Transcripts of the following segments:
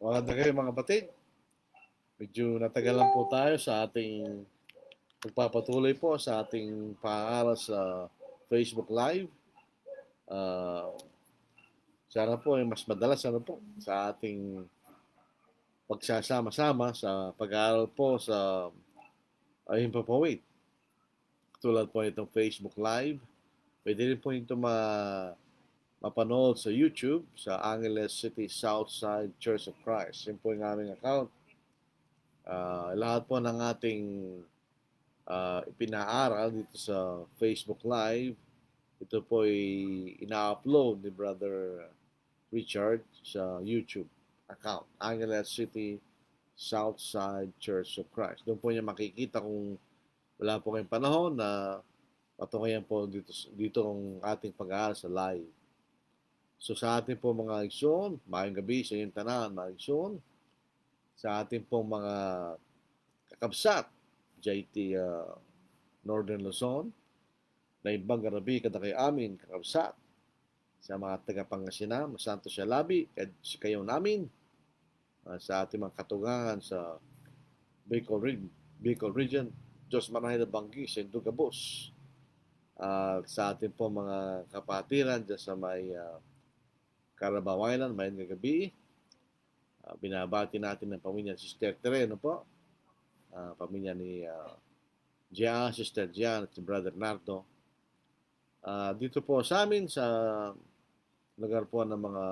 Maganda kayo mga kapatid. Medyo natagalan po tayo sa ating pagpapatuloy po sa ating pag-aaral sa Facebook Live. Uh, Sana po ay mas madalas po sa ating pagsasama-sama sa pag-aaral po sa ayun po po wait. Tulad po itong Facebook Live. Pwede rin po ito mapanood sa YouTube sa Angeles City Southside Church of Christ. Yun po yung aming account. Lahat po ng ating ipinaaral dito sa Facebook Live. Ito po ay ina-upload ni Brother Richard sa YouTube account, Angeles City Southside Church of Christ. Doon po niya makikita kung wala po kayong panahon na patungayan po dito ang ating pag-aaral sa live. So sa ating po mga igsoon, mayong gabi sa inyong tanan, mga igsoon, sa ating po mga kakabsat, JT Northern Luzon, na ibang garabi kada kay amin kakabsat sa mga taga-Pangasinan, Santo Sialabi, at kayo namin sa ating mga katugangan sa Bicol Region, Diyos Manahay na Banggi, Sendo Gabos, sa ating po mga kapatiran dyan sa may Carabao Island, may gabi. Binabati natin ng pamilya si Sister Tereno po, pamilya ni Gian, Sister Gian at si Brother Nardo. Dito po sa amin sa lugar po ng mga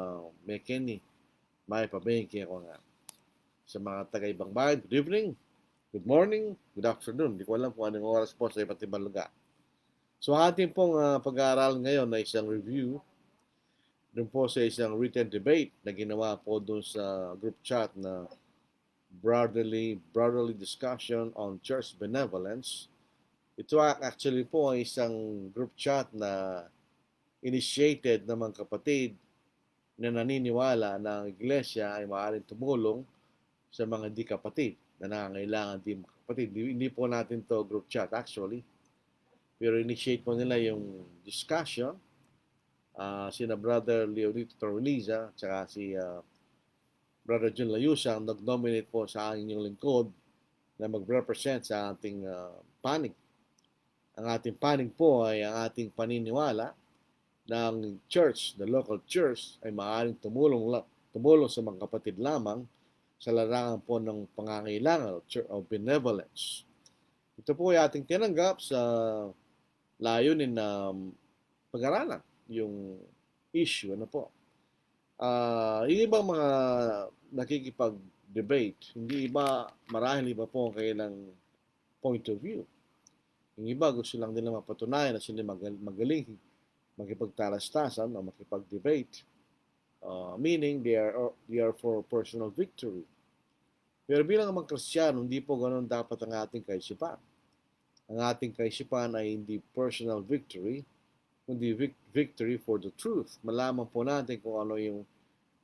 Mekeni, may pabengki ako nga. Sa mga taga-ibang bayan, good evening, good morning, good afternoon. Hindi ko alam kung anong oras po sa iba't ibang lugar. So ating pong pag-aaral ngayon na isang review doon po sa isang written debate na ginawa po doon sa group chat na brotherly discussion on church benevolence. Ito actually po ay isang group chat na initiated ng mga kapatid na naniniwala na ang iglesia ay maaaring tumulong sa mga di kapatid na nangangailangan di kapatid. Hindi po natin to group chat actually. Pero initiate po nila yung discussion. Sina Brother Leonito Torreliza at si Brother John Layusang nag-nominate po sa inyong lingkod na mag-represent sa ating panig. Ang ating panig po ay ang ating paniniwala na ang church, the local church, ay maaaring tumulong sa mga kapatid lamang sa larangan po ng pangangailangan of benevolence. Ito po ay ating tinanggap sa layunin na pag-aralan yung issue, ano po. Yung ibang mga nakikipag-debate, hindi iba, marahil iba po ang kailang point of view. Yung iba gusto lang nila mapatunayan na sila magaling makipagtalastasan o makipag-debate. Meaning they are for personal victory. Pero bilang mga Kristiyano, hindi po ganoon dapat ang ating kaisipan. Ang ating kaisipan ay hindi personal victory, kundi victory for the truth. Malaman po natin kung ano yung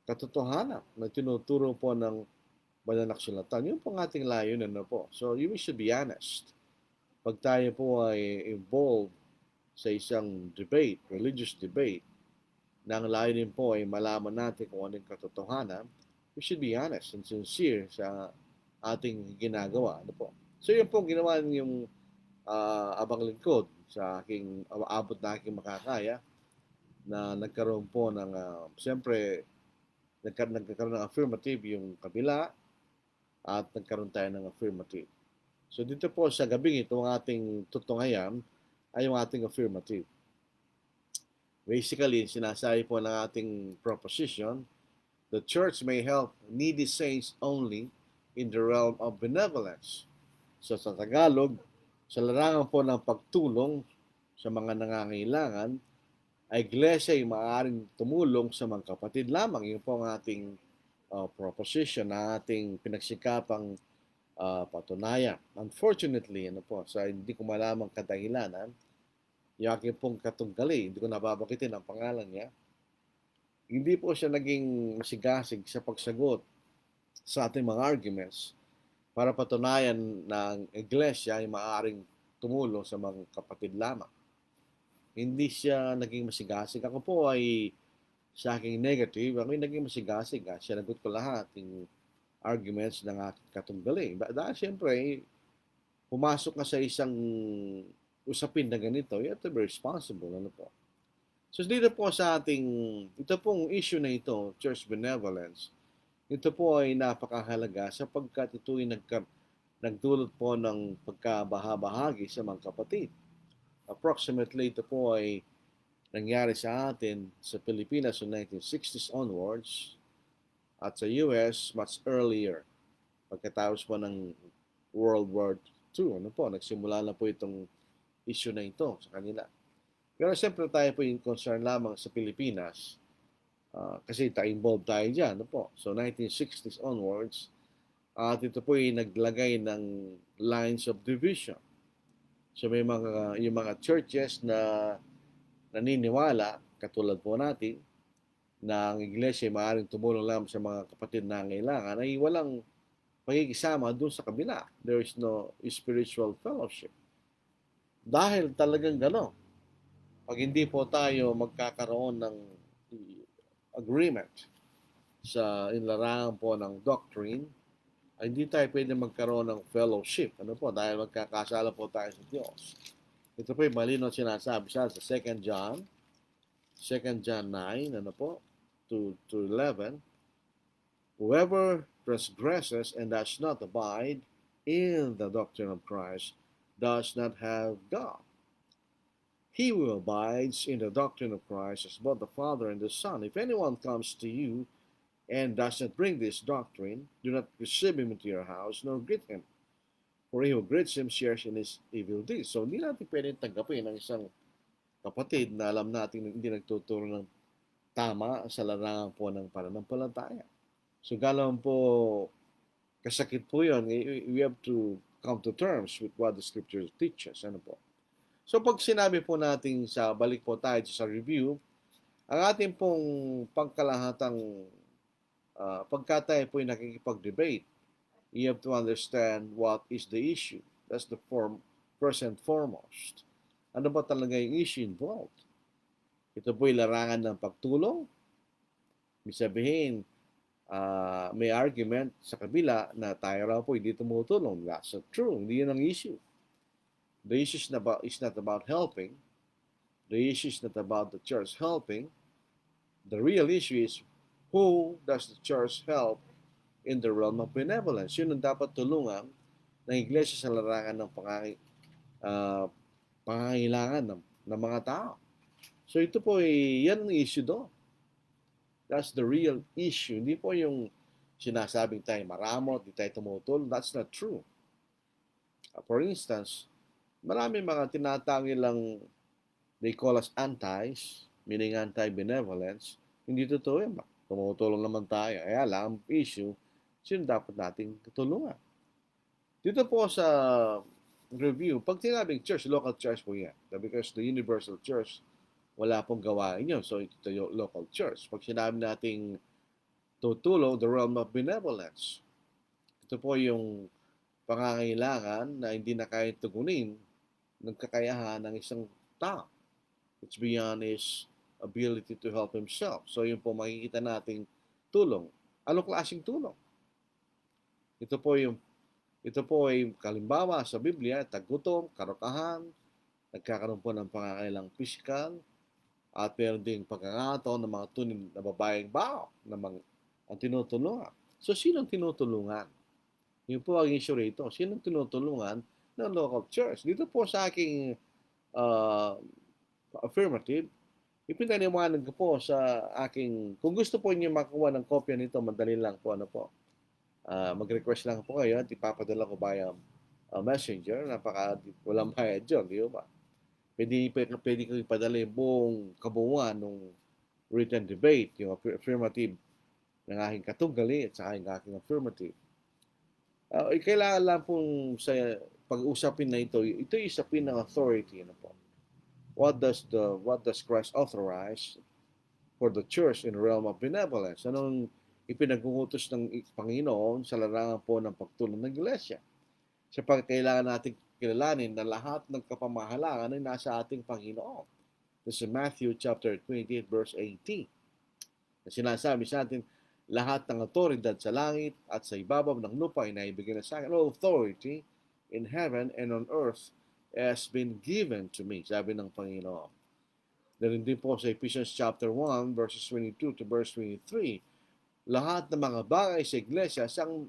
katotohanan na tinuturo po ng banal na kasulatan. Yun po ang ating layunin na po. So we should be honest. Pag tayo po ay involved sa isang debate, religious debate, na ang layunin po ay malaman natin kung ano yung katotohanan, we should be honest and sincere sa ating ginagawa. Ano po? So yun po ginawa yung abang lingkod sa aking abot na aking makakaya na nagkaroon po ng siyempre nagkaroon ng affirmative yung kabila at nagkaroon tayo ng affirmative. So dito po sa gabing ito ang ating tutungayan ay yung ating affirmative. Basically, sinasabi po ng ating proposition, the church may help needy saints only in the realm of benevolence. So sa Tagalog, sa larangan po ng pagtulong sa mga nangangailangan, ay iglesia ay maaaring tumulong sa mga kapatid lamang. Yun po ang ating proposition na ating pinagsikapang patunayan. Unfortunately, sa hindi ko malamang kadahilanan, yung aking pong katunggali, hindi ko nababakitin ang pangalan niya, hindi po siya naging masigasig sa pagsagot sa ating mga arguments para patunayan na ang iglesia ay maaaring tumulong sa mga kapatid lamang. Hindi siya naging masigasig. Ako po ay sa aking negative, ako ay naging masigasig. Sinagot ko lahat. Yung arguments ng aking katunggali. Dahil siyempre, pumasok ka sa isang usapin na ganito, you have to be responsible. Ano po? So dito po sa ito pong issue na ito, church benevolence, ito po ay napakahalaga sapagkat ito ay nagdulot po ng pagkabahabahagi sa mga kapatid. Approximately ito po ay nangyari sa atin sa Pilipinas noong 1960s onwards at sa US much earlier. Pagkatapos po ng World War II, nagsimula na po itong issue na ito sa kanila. Pero siyempre tayo po yung concern lamang sa Pilipinas kasi involved tayo dyan. So 1960s onwards, at ito po ay naglagay ng lines of division. So may yung mga churches na naniniwala, katulad po natin, na ang iglesia ay maaaring tumulong lang sa mga kapatid na ngailangan, ay walang pagkikisama doon sa kabila. There is no spiritual fellowship. Dahil talagang gano'n. Pag hindi po tayo magkakaroon ng agreement sa inlarangan po ng doctrine, ay hindi tayo pwede magkaroon ng fellowship. Dahil magkakasala po tayo sa Diyos. Ito po yung malinaw sinasabi sa 2 John 9, to 11. Whoever transgresses and does not abide in the doctrine of Christ does not have God. He who abides in the doctrine of Christ is both the Father and the Son. If anyone comes to you and does not bring this doctrine, do not receive him into your house, nor greet him. For he who greets him shares in his evil deeds. So, hindi natin pwedeng tanggapin ang isang kapatid na alam natin hindi nagtuturo ng tama sa larangan po ng pananampalataya. So, galang po kasakit po yun, we have to come to terms with what the Scripture teaches. So, pag sinabi po natin balik po tayo sa review, ang ating pong pangkalahatang pagka tayo po ay nakikipag-debate, you have to understand what is the issue. That's the first and foremost. Ano ba talaga yung issue involved? Ito po ay larangan ng pagtulong. Ibig sabihin, may argument sa kabila na tayo raw po hindi tumutulong. That's not true. Hindi yun ang issue. The issue is not about helping. The issue is not about the church helping. The real issue is, who does the church help in the realm of benevolence? Yun ang dapat tulungan ng iglesia sa larangan ng pangangailangan ng mga tao. So ito po yan ang issue doon. That's the real issue. Hindi po yung sinasabing tayo maramot, di tayo tumutulong. That's not true. For instance, marami mga tinatangi lang, they call us antis, meaning anti-benevolence. Hindi totoo yan. Tumutulong naman tayo. Kaya lang, ang issue, sino dapat nating tulungan? Dito po sa review, pag tinabing church, local church po yan. Because the universal church, wala pong gawain yun. So, ito yung local church. Pag sinabi nating tutulong, the realm of benevolence. Ito po yung pangangailangan na hindi na kaya tugunin ng kakayahan ng isang tao. It's beyond his ability to help himself. So, yun po makikita nating tulong. Anong klaseng tulong? Ito po ay kalimbawa sa Biblia, tagutom, karukahan, nagkakaroon po ng pangangailang pisikal, at meron ding pagkakataon ng mga tunay na babaeng bao na ang tinutulungan. So, sinong tinutulungan? Yun po ang issue rito. Sinong tinutulungan ng local church? Dito po sa aking affirmative, ipinaniwanag ko po sa aking, kung gusto po niyo makuha ng kopya nito, madali lang po, mag-request lang po kayo at ipapadala ko via messenger. Walang bayad dyan, di ba? Pwede ko ipadala yung buong kabuuan ng written debate, yung affirmative ng aking katunggali at saka yung aking affirmative. Kailangan lang pong sa pag-usapin na ito isapin ng authority. What does Christ authorize for the church in the realm of benevolence? Anong ipinag-uutos ng Panginoon sa larangan po ng pagtulong ng iglesia? Sapagkat kailangan natin kilalanin na lahat ng kapamahalaan ay nasa ating Panginoon. This is Matthew chapter 28 verse 18. Na sinasabi sa atin, Lahat ng autoridad sa langit at sa ibabaw ng lupa ay naibigay na sa akin. All authority in heaven and on earth has been given to me, sabi ng Panginoon. Ganun din po sa Ephesians chapter 1, verses 22 to verse 23. Lahat ng mga bagay sa iglesia,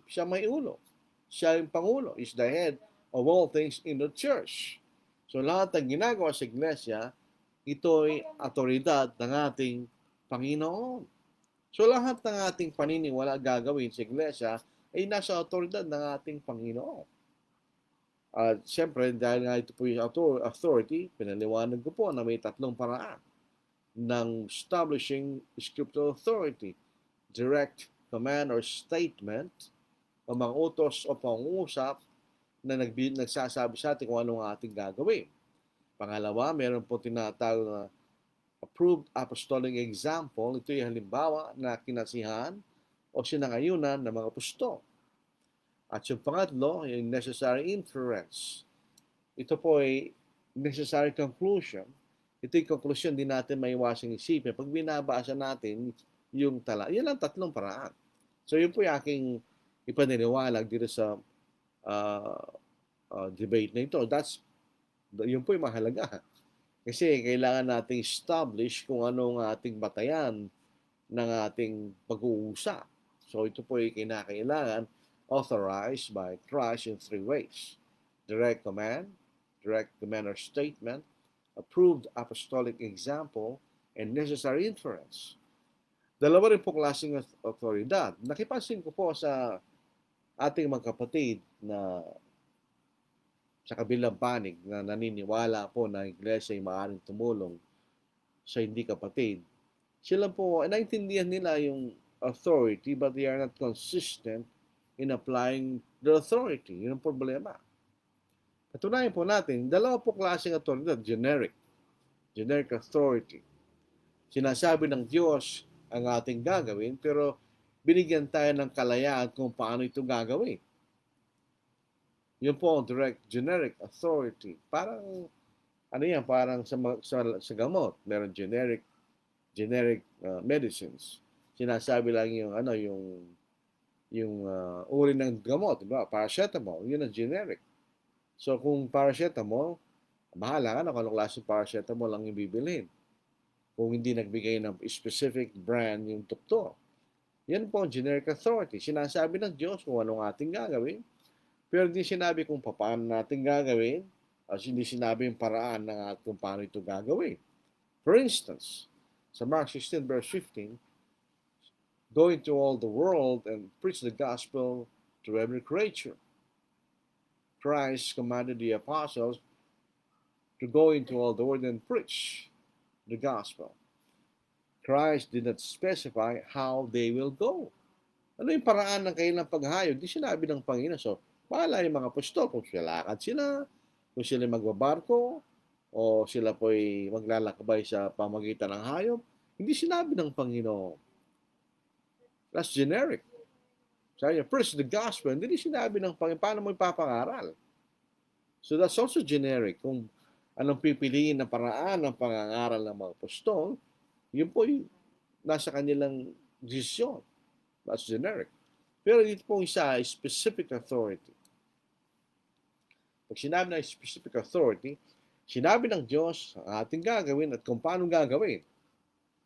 siya may ulo. Siya yung Pangulo, is the head of all things in the church. So lahat ng ginagawa sa iglesia, ito'y autoridad ng ating Panginoon. So lahat ng ating paniniwala gagawin sa iglesia ay nasa autoridad ng ating Panginoon. At siyempre, dahil nga ito po yung authority, pinaliwanag ko po na may tatlong paraan ng establishing scriptural authority. Direct command or statement, o mga utos o pangungusap na nagsasabi sa atin kung anong ating gagawin. Pangalawa, meron po tinatawag na approved apostolic example. Ito yung halimbawa na kinasihan o sinangayunan ng mga apostol. At yung pangatlo, yung necessary inference. Ito po ay necessary conclusion. Ito yung conclusion din natin maiwasang isipin pag binabasa natin yung tala. Yan ang tatlong paraan. So yun po yung aking ipaniniwalag dito sa debate na ito. Yun po yung mahalaga. Kasi kailangan nating establish kung anong ating batayan ng ating pag-uusap. So ito po ay kinakailangan authorized by Christ in three ways. Direct command or statement, approved apostolic example, and necessary inference. Dalawa rin po klaseng autoridad. Nakipansin ko po sa ating mga kapatid na sa kabilang panig na naniniwala po na iglesia ay maaaring tumulong sa hindi kapatid. Sila po, naintindihan nila yung authority but they are not consistent in applying the authority. Yun ang problema. Patunayan po natin, dalawa po klaseng autoridad, generic authority. Sinasabi ng Diyos ang ating gagawin, pero binigyan tayo ng kalayaan kung paano ito gagawin. Yun po ang generic authority. Parang, parang sa gamot. Meron generic medicines. Sinasabi lang yung uri ng gamot, diba? Paracetamol, yun ang generic. So kung paracetamol, bahala ka na kung anong klaseng paracetamol ang ibibilhin. Kung hindi nagbigay ng specific brand yung doktor. Yan po ang generic authority. Sinasabi ng Diyos kung anong ating gagawin, pero hindi sinabi kung paano natin gagawin, at hindi sinabi yung paraan kung paano ito gagawin. For instance, sa Mark 16 verse 15, go into all the world and preach the gospel to every creature. Christ commanded the apostles to go into all the world and preach the gospel. Christ did not specify how they will go. Ano yung paraan ng kanilang paghayag? Di sinabi ng Panginoon. So, bahala yung mga apostol kung lakad sila, kung sila magbabarko, o sila po'y maglalakbay sa pamagitan ng hayop. Hindi sinabi ng Panginoon. That's generic. Sabi niya, preach the gospel. Hindi sinabi ng Panginoon, paano mo ipapangaral? So that's also generic. Kung anong pipiliin na paraan ng pangangaral ng mga apostol, yun po'y nasa kanilang desisyon. That's generic. Pero dito pong isa, specific authority. Pag sinabi ng specific authority, sinabi ng Diyos ang ating gagawin at kung paano gagawin.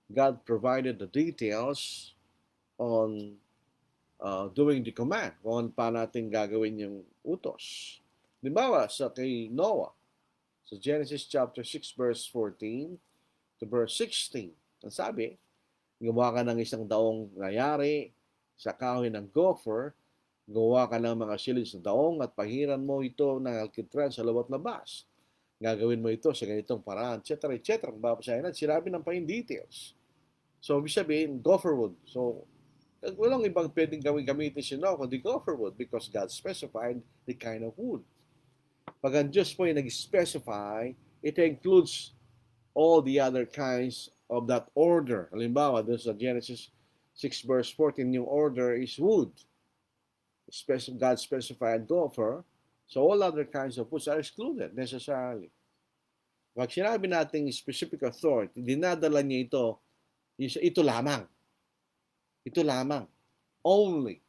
God provided the details on doing the command, kung paano natin gagawin yung utos. Halimbawa, kay Noah, sa Genesis chapter 6 verse 14 to verse 16, ang sabi, gumawa ka ng isang daong nayari sa kahoy ng gopher, gawa ka ng mga silid sa daong at pahiran mo ito ng alkitran sa lawat labas. Gagawin mo ito sa ganitong paraan, etc. etc. Kung babasahin natin, sinabi ng pa in details. So, ibig sabihin, gopher wood. So, walang ibang pwedeng gamitin si Noah kundi gopher wood because God specified the kind of wood. Pag ang Diyos po ay nag-specify, it includes all the other kinds of that order. Halimbawa, doon sa Genesis 6 verse 14, yung order is wood. God specified gopher, so all other kinds of foods are excluded necessarily. Pag sinabi natin specific authority, dinadala niya ito lamang. Ito lamang. only.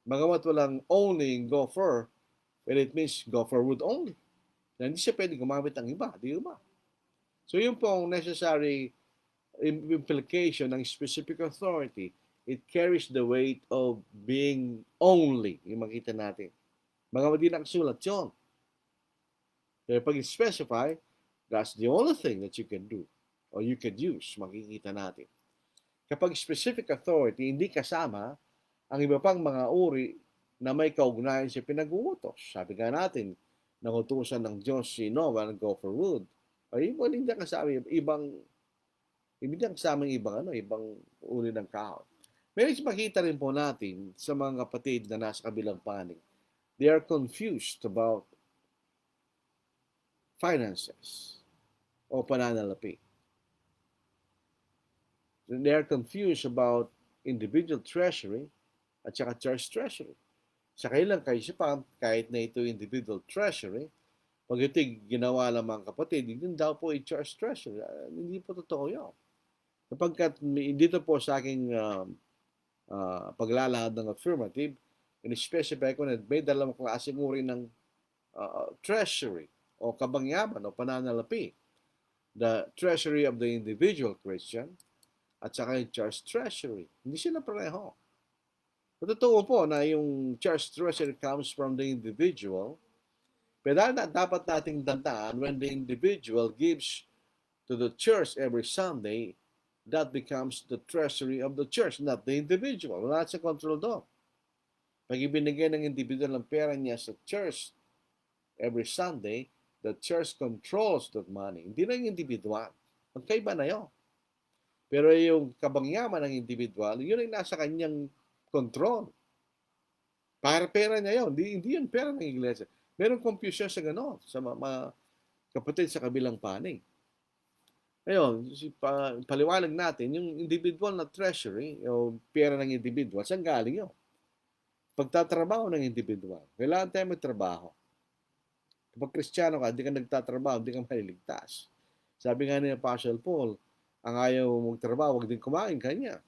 Bagamat walang only in gopher, but it means gopher wood only. Na hindi siya pwede gumamit ng iba, di ba? So yun po ang necessary implication ng specific authority. It carries the weight of being only, yung makita natin. Bagamat di nakasulat yun. Pero pag specify, that's the only thing that you can do or you can use, makikita natin. Kapag specific authority, hindi kasama ang iba pang mga uri na may kaugnayan sa pinag-uutos. Sabi nga natin, nangutusan ng Diyos si Noah ng gopher wood. Ay, hindi kasama ibang uri ng kahoy. Pero makita rin po natin sa mga kapatid na nasa kabilang panig, they are confused about finances o pananalapi. They are confused about individual treasury at saka church treasury. Sa kailang kaisipan, kahit na ito individual treasury, pag ito ginawa ng mga kapatid, yun daw po i-church treasury. Hindi po totoo yun. Kapag dito po sa aking paglalahad ng affirmative, in-specify ko na may dalawang klaseng uri ng treasury o kabangyaman o pananalapi. The treasury of the individual Christian at saka yung church treasury. Hindi sila pareho. Totoo po na yung church treasury comes from the individual, pero dapat nating tandaan when the individual gives to the church every Sunday, that becomes the treasury of the church, not the individual. Wala sa control doon. Pag ibinigay ng individual ang pera niya sa church every Sunday, the church controls that money. Hindi na yung individual. Magkaiba na yun. Pero yung kabangyaman ng individual, yun ay nasa kanyang control. Pera niya yun. Hindi yun pera ng iglesia. Merong confusion sa gano'n, sa mga kapatid sa kabilang panig. Ngayon, paliwanag natin, yung individual na treasury, o pera ng individual, saan galing yun? Pagtatrabaho ng individual. Kailangan tayo magtrabaho. Kapag Kristiyano ka, hindi ka nagtatrabaho, hindi ka maliligtas. Sabi nga ni Apostle Paul, ang ayaw magtrabaho, huwag din kumain kanya.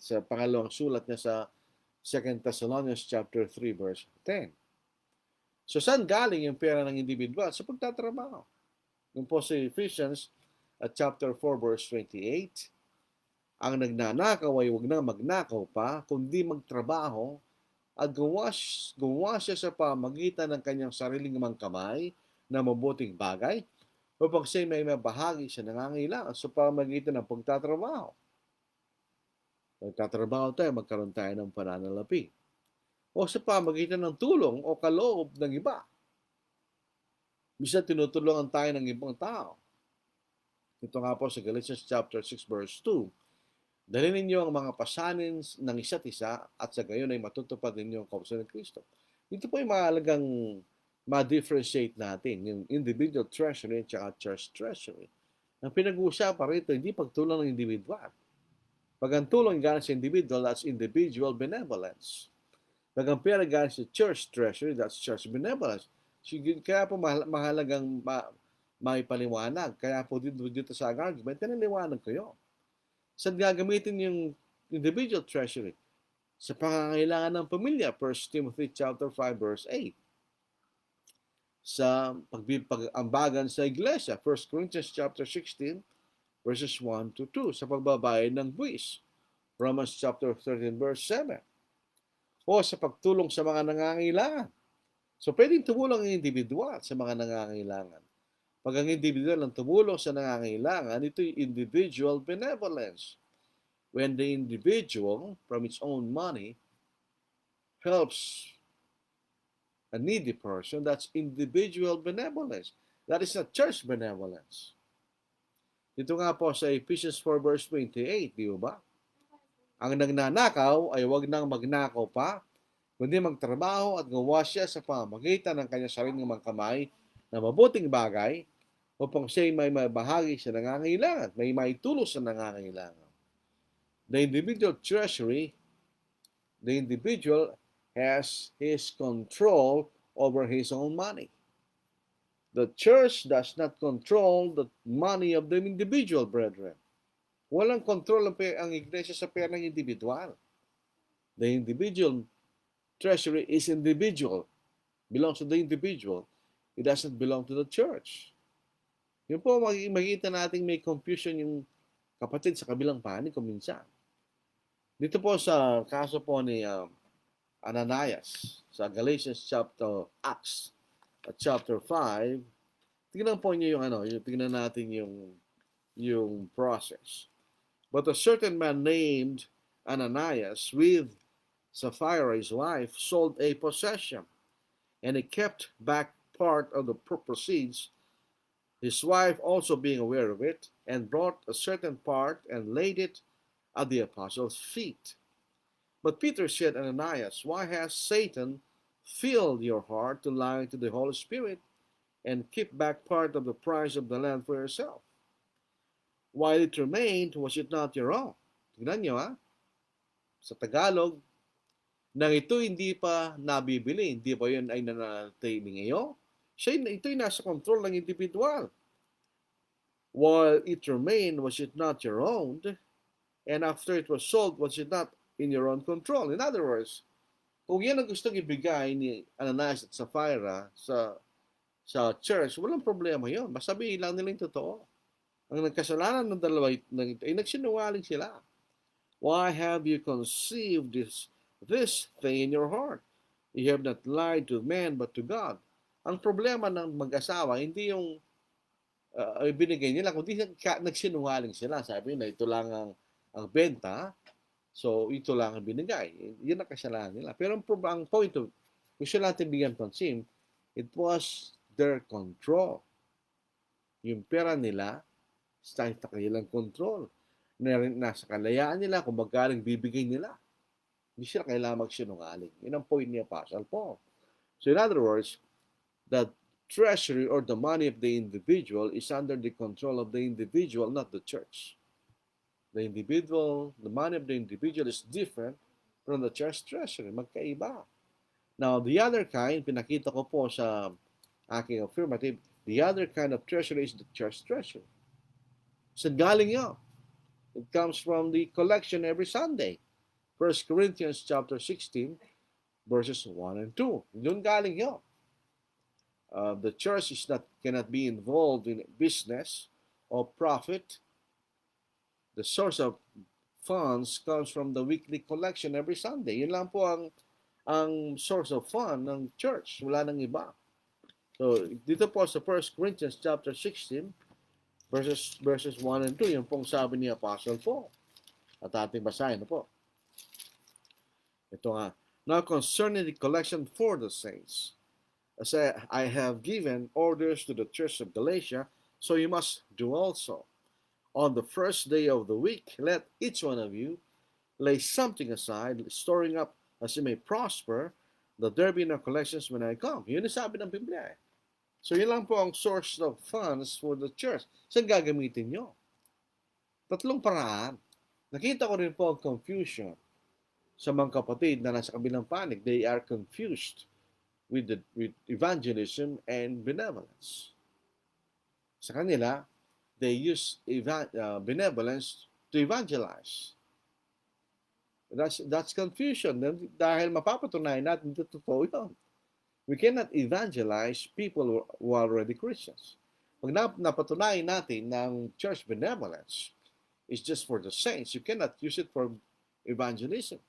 Sa pangalawang sulat niya sa 2 Thessalonians chapter 3, verse 10. So, saan galing yung pera ng individual? Sa pagtatrabaho. Yung po sa Ephesians at chapter 4, verse 28, ang nagnanakaw ay huwag na magnakaw pa, kundi magtrabaho at gumawa siya sa pamagitan ng kanyang sariling mga kamay na mabuting bagay upang siya may mabahagi sa nangangailangan sa pamagitan ng pagtatrabaho. Pagtatrabaho tayo, magkaroon tayo ng pananalapi. O sa pamagitan ng tulong o kaloob ng iba. Bisa tinutulungan tayo ng ibang tao. Ito nga po sa Galatians chapter 6 verse 2. Dalhin ninyo ang mga pasanin ng isa't isa at sa gayon ay matutupad ninyo ang kautusan ng Kristo. Ito po yung mahalagang ma-differentiate natin, yung individual treasury at saka church treasury. Ang pinag-uusapan rito, hindi pagtulong ng individual. Pag ang tulong galing sa individual, that's individual benevolence. Pag ang pera galing sa church treasury, that's church benevolence. Kaya po mahalagang maipaliwanag. Kaya po dito sa argument, tinaliwanag ko yun. Saan gagamitin yung individual treasury? Sa pangangailangan ng pamilya, 1 Timothy chapter 5 verse 8. Sa pag-ambagan sa iglesia, 1 Corinthians chapter 16 verses 1 to 2. Sa pagbabayad ng buwis, Romans chapter 13 verse 7. O sa pagtulong sa mga nangangailangan. So pwedeng tumulong ang individual sa mga nangangailangan. Pag ang individual ang tumulong sa nangangailangan, ito yung individual benevolence. When the individual, from its own money, helps a needy person, that's individual benevolence. That is not church benevolence. Dito nga po sa Ephesians 4 verse 28, di ba? Ang nagnanakaw ay huwag nang magnakaw pa, kundi magtrabaho at gawa siya sa pamamagitan ng kanyang sariling mga kamay na mabuting bagay upang siya may mabahagi sa nangangailangan, may maitulos sa nangangailangan. The individual treasury, the individual has his control over his own money. The church does not control the money of the individual, brethren. Walang control ang iglesia sa pera ng individual. The individual treasury is individual, belongs to the individual. It doesn't belong to the church. Yun po, makikita natin may confusion yung kapatid sa kabilang panig kung minsan. Dito po sa kaso po ni Ananias, sa Galatians Acts chapter 5, tingnan po niyo tingnan natin yung process. But a certain man named Ananias with Sapphira, his wife, sold a possession, and he kept back part of the proceeds, his wife also being aware of it, and brought a certain part and laid it at the apostles' feet. But Peter said, Ananias, why has Satan filled your heart to lie to the Holy Spirit and keep back part of the price of the land for yourself? While it remained, was it not your own? Tignan nyo sa Tagalog, nang ito hindi pa nabibili, hindi pa yun ay nananatili ngayon, ito'y nasa control ng individual. While it remained, was it not your own? And after it was sold, was it not in your own control? In other words, kung yan ang gustong ibigay ni Ananias at Sapphira sa church, walang problema yun. Masabihin lang nila yung totoo. Ang nagkasalanan ng dalawa ay nagsinungaling sila. Why have you conceived this thing in your heart? You have not lied to man but to God. Ang problema ng mag-asawa, hindi yung binigay nila, kundi nagsinungaling sila. Sabi na ito lang ang benta, so ito lang ang binigay. Yun ang kasalanan nila. Pero ang point of, gusto natin bigyan pansin, it was their control. Yung pera nila, sa kanilang control. Nasa kalayaan nila kung magkaling bibigay nila. Hindi sila kailangan magsinungaling. Yun ang point ni Apostle Paul. So in other words, the treasury or the money of the individual is under the control of the individual, not the church. The money of the individual is different from the church treasury. Magkaiba. Now, the other kind, pinakita ko po sa aking affirmative, the other kind of treasury is the church treasury. Saan galing yun? It comes from the collection every Sunday. 1 Corinthians chapter 16, verses 1 and 2. Yun galing yun. The church cannot be involved in business or profit. The source of funds comes from the weekly collection every Sunday. Yun lang po ang source of fund ng church. Wala nang iba. So, dito po sa 1 Corinthians chapter 16, verses 1 and 2, yung pong sabi ni Apostle Paul. At ating basahin na po. Ito nga. Now concerning the collection for the saints, as I have given orders to the church of Galatia, so you must do also. On the first day of the week, let each one of you lay something aside, storing up as you may prosper, that there be no collections when I come. Yun ang sabi ng Biblia. So yun lang po ang source of funds for the church. Saan gagamitin nyo? Tatlong paraan. Nakita ko rin po ang confusion sa mga kapatid na nasa kabilang panig. They are confused with evangelism and benevolence. Sa kanila, they use benevolence to evangelize. That's confusion. Dahil mapapatunayan natin ito totoo yun. We cannot evangelize people who are already Christians. Pag napatunayan natin ng church benevolence is just for the saints, you cannot use it for evangelism.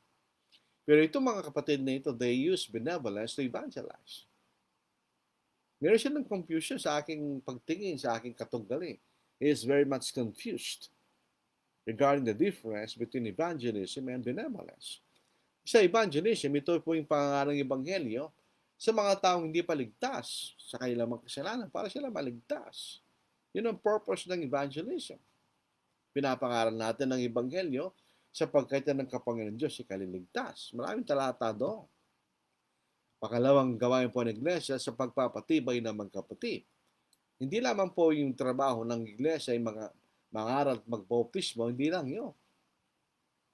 Pero itong mga kapatid na ito, they use benevolence to evangelize. Meron silang confusion sa aking pagtingin, sa aking katunggali. He is very much confused regarding the difference between evangelism and benevolence. Sa evangelism, ito po yung pangangarang ebanghelyo sa mga taong hindi pa ligtas sa kanilang mga kasalanan para sila maligtas. Yun ang purpose ng evangelism. Pinapangaral natin ng ebanghelyo sapagkat ng kapangyarihan ng Diyos si kaliligtas. Maraming talata doon. Pakalawang gawain po ng iglesia sa pagpapatibay ng mga kapatid. Hindi lamang po yung trabaho ng iglesia ay mangaral at magbautismo, hindi lang yun.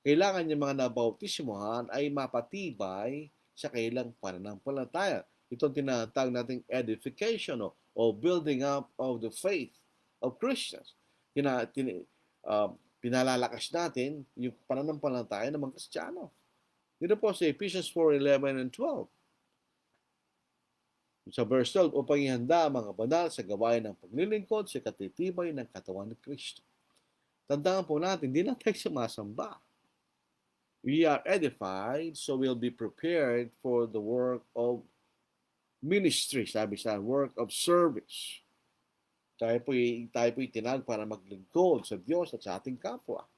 Kailangan yung mga nabautismohan ay mapatibay sa kailang pananampalataya. Ito ang tinatawag nating edification o building up of the faith of Christians. Pinalalakas natin yung pananampalataya ng mga Kristiyano. Dito po sa Ephesians 4:11 and 12. Sa verse 12, upang ihanda ang mga banal sa gawain ng paglilingkod sa katitibay ng katawan ni Kristo. Tandaan po natin, hindi lang tayo sumasamba. We are edified, so we'll be prepared for the work of ministry, sabi sa work of service. Tayo po'y tinag para maglingkod sa Diyos at sa ating kapwa.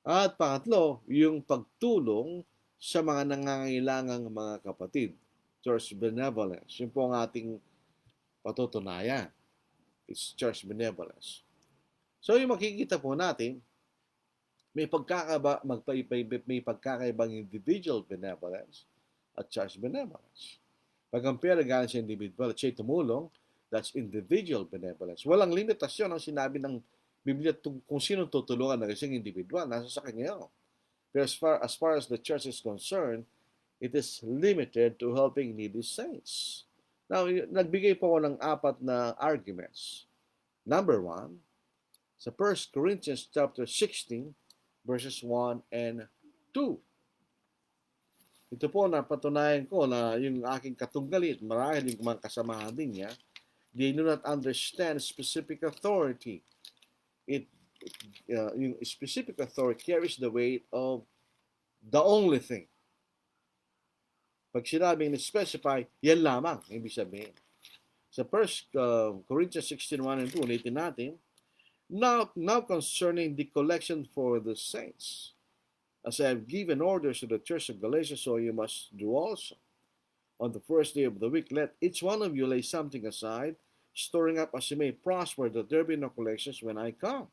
At pangatlo, yung pagtulong sa mga nangangailangang mga kapatid. Church benevolence. Yun po ang ating patutunayan. It's church benevolence. So yung makikita po natin, may pagkakaibang individual benevolence at church benevolence. Pag-compare galing sa individual at siya tumulong, that's individual benevolence. Walang limitasyon ang sinabi ng Biblia kung sino tutulungan ng isang individual. Nasa sa kanya yun. Pero as far as the church is concerned, it is limited to helping needy saints. Now, nagbigay po ako ng 4 na arguments. Number 1, sa 1 Corinthians chapter 16, verses 1 and 2. Ito po, napatunayan ko na yung aking katunggalit, marahil yung mga kasamahan din niya, they do not understand specific authority. Yung specific authority carries the weight of the only thing. Pag sinabing specify, yan lamang, ibig sabihin. Sa 1 Corinthians 16:1 and 2, ulitin natin, now concerning the collection for the saints, as I have given orders to the church of Galatia, so you must do also. On the first day of the week, let each one of you lay something aside, storing up as you may prosper, that there be no collections when I come.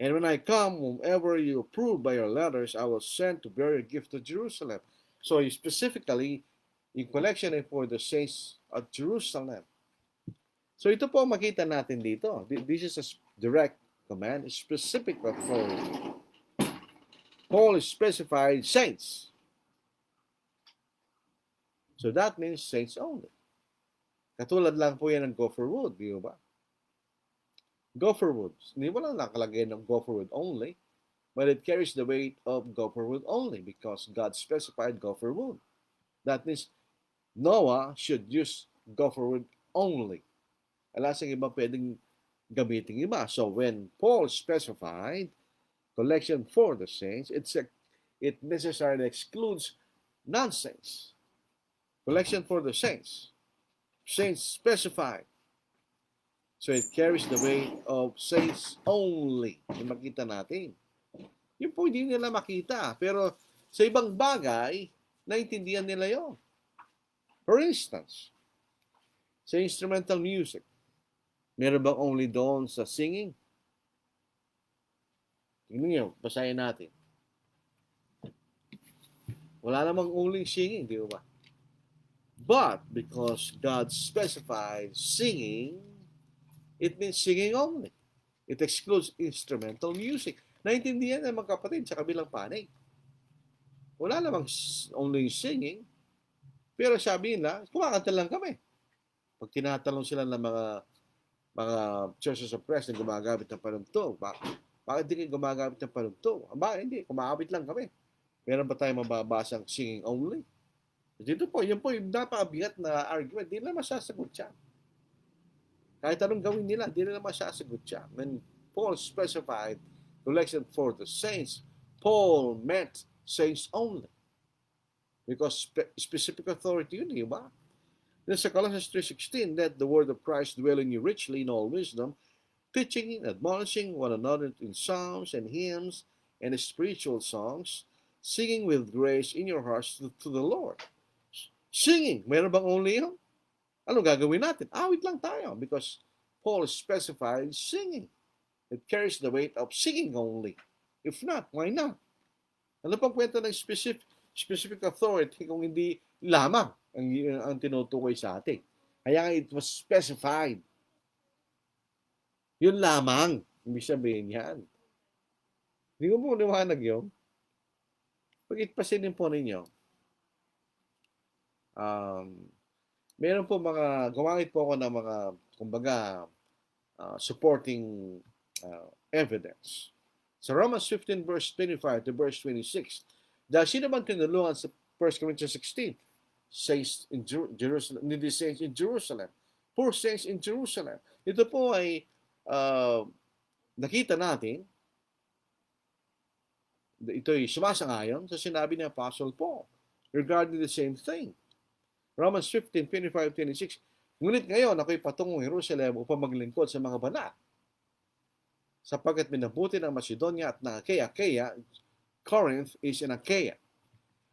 And when I come, whomever you approve by your letters, I will send to bear your gift to Jerusalem. So specifically, yung collection ay for the saints at Jerusalem. So ito po makita natin dito. This is a direct command, specific authority. Paul specified saints. So that means saints only. Katulad lang po yan ng gopher wood, di ba? Gopher wood. Hindi mo lang nakalagay ng gopher wood only, but it carries the weight of gopher wood only because God specified gopher wood. That means Noah should use gopher wood only. Wala siyang iba pwedeng gamitin iba. So when Paul specified collection for the saints, it necessarily excludes non-saints. Collection for the saints. Saints specified. So it carries the weight of saints only. Yung makita natin. Yung po hindi nila makita. Pero sa ibang bagay, naintindihan nila yon. For instance, sa instrumental music, meron bang only doon sa singing? Tingnan nyo, basahin natin. Wala namang only singing, di ba? But because God specified singing, it means singing only. It excludes instrumental music. Naintindihan ng mga kapatid sa kabilang panig. Wala namang only singing, pero sabi nila, kumakanta lang kami. Pag tinatanong sila ng mga churches of Christ na gumagamit ng panugtog, bakit di kayo gumagamit ng panugtog? Aba, hindi, kumakabit lang kami. Meron ba tayong mababasang singing only? Dito po, yun po yung napakabigat na argument. Di nila masasagot siya. Kahit anong gawin nila, di nila masasagot siya. When Paul specified collection for the saints, Paul meant saints only. Because specific authority yun, di ba? Then sa Colossians 3:16, let the word of Christ dwell in you richly in all wisdom, teaching and admonishing one another in psalms and hymns and spiritual songs, singing with grace in your hearts to the Lord. Singing, meron bang only yun? Ano gagawin natin? Awit lang tayo because Paul specified singing. It carries the weight of singing only. If not, why not? Ano pang kwento ng specific authority kung hindi lamang ang tinutukoy sa atin? Kaya it was specified. Yun lamang. Ibig sabihin yan. Hindi ko po liwanag yun. Pag-itpasinin po ninyo, meron po gumamit po ako ng mga, kumbaga, supporting evidence. Sa Romans 15 verse 25 to verse 26, Dahil sino man tinulungan sa 1 Corinthians 16? Saints in Jerusalem, needy saints in Jerusalem. Poor saints in Jerusalem. Ito po ay nakita natin, ito ay sumasangayon sa sinabi ni Apostle Paul regarding the same thing. Romans 15:25-26. Ngunit ngayon ako'y patungong Jerusalem upang maglingkod sa mga banal. Sapagkat minabuti ng Macedonia at ng Achaia, Corinth is in Achaia.